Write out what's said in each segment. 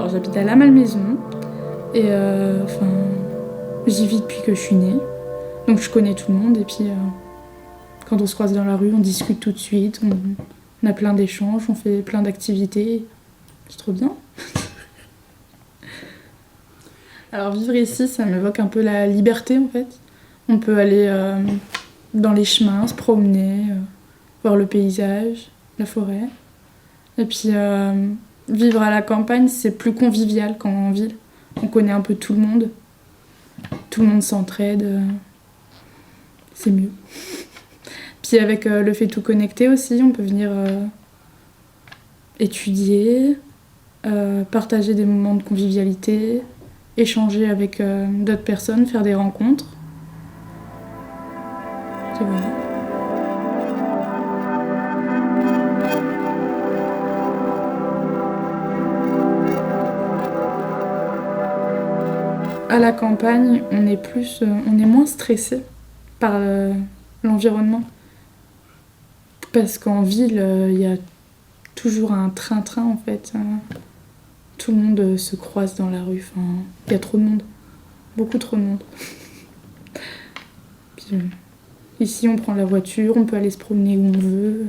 Alors j'habite à La Malmaison et j'y vis depuis que je suis née. Donc je connais tout le monde et puis quand on se croise dans la rue, on discute tout de suite, on a plein d'échanges, on fait plein d'activités. C'est trop bien. Alors vivre ici, ça m'évoque un peu la liberté en fait. On peut aller dans les chemins, se promener, voir le paysage, la forêt. Et puis vivre à la campagne, c'est plus convivial qu'en ville. On connaît un peu tout le monde. Tout le monde s'entraide. C'est mieux. Puis avec le fait tout connecter aussi, on peut venir étudier, partager des moments de convivialité, échanger avec d'autres personnes, faire des rencontres. Et voilà. À la campagne, on est moins stressé par l'environnement. Parce qu'en ville, il y a toujours un train-train en fait. Tout le monde se croise dans la rue. Il y a trop de monde. Beaucoup trop de monde. Puis, ici, on prend la voiture, on peut aller se promener où on veut,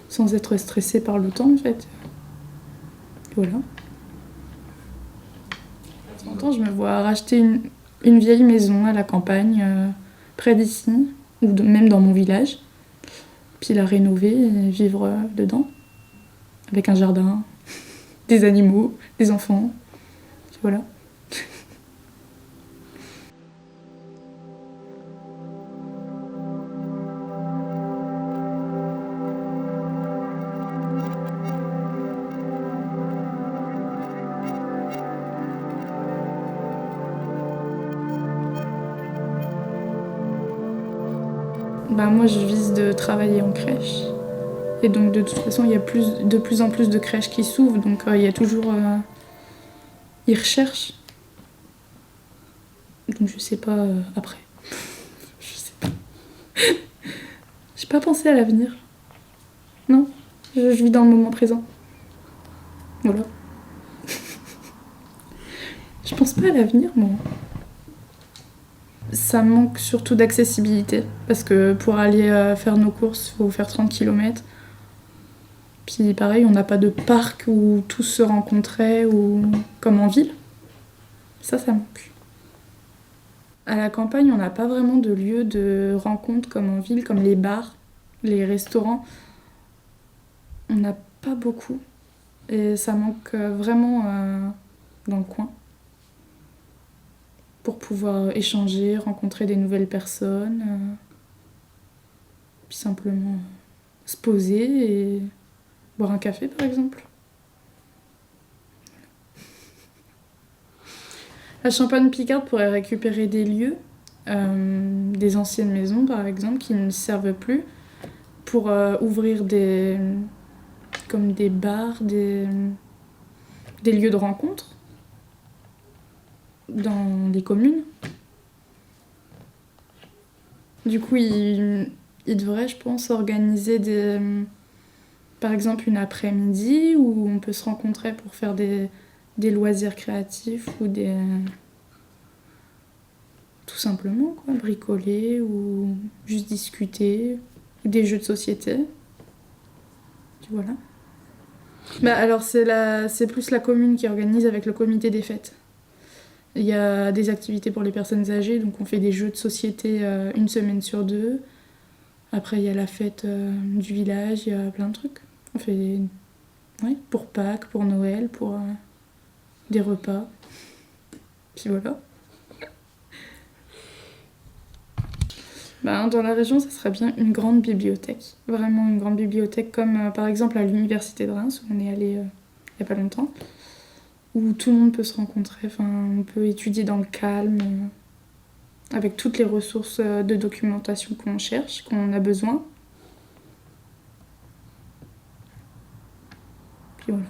sans être stressé par le temps en fait. Voilà. De temps en temps, je me vois racheter une vieille maison à la campagne, près d'ici, ou même dans mon village. Puis la rénover et vivre dedans, avec un jardin, des animaux, des enfants. Voilà. Moi, je vise de travailler en crèche. Et donc, de toute façon, il y a de plus en plus de crèches qui s'ouvrent. Donc, il y a toujours... ils recherchent. Donc, je sais pas après. Je sais pas. J'ai pas pensé à l'avenir. Non, je vis dans le moment présent. Voilà. Je pense pas à l'avenir, moi. Ça manque surtout d'accessibilité. Parce que pour aller faire nos courses, il faut faire 30 km. Puis pareil, on n'a pas de parc où tous se rencontraient, ou comme en ville. Ça manque. À la campagne, on n'a pas vraiment de lieu de rencontre comme en ville, comme les bars, les restaurants. On n'a pas beaucoup. Et ça manque vraiment dans le coin. Pour pouvoir échanger, rencontrer des nouvelles personnes. Puis simplement se poser et boire un café, par exemple. La Champagne-Picarde pourrait récupérer des lieux, des anciennes maisons, par exemple, qui ne servent plus, pour ouvrir comme des bars, des lieux de rencontre dans les communes. Du coup, il devrait, je pense, organiser par exemple une après-midi où on peut se rencontrer pour faire des loisirs créatifs ou tout simplement quoi, bricoler ou juste discuter, des jeux de société. Voilà. Alors c'est plus la commune qui organise avec le comité des fêtes. Il y a des activités pour les personnes âgées, donc on fait des jeux de société une semaine sur 2. Après il y a la fête du village, il y a plein de trucs. On fait pour Pâques, pour Noël, pour des repas. Puis voilà. Dans la région, ça serait bien une grande bibliothèque. Vraiment une grande bibliothèque, comme par exemple à l'université de Reims, où on est allé il n'y a pas longtemps, où tout le monde peut se rencontrer. On peut étudier dans le calme, avec toutes les ressources de documentation qu'on cherche, qu'on a besoin. Puis voilà.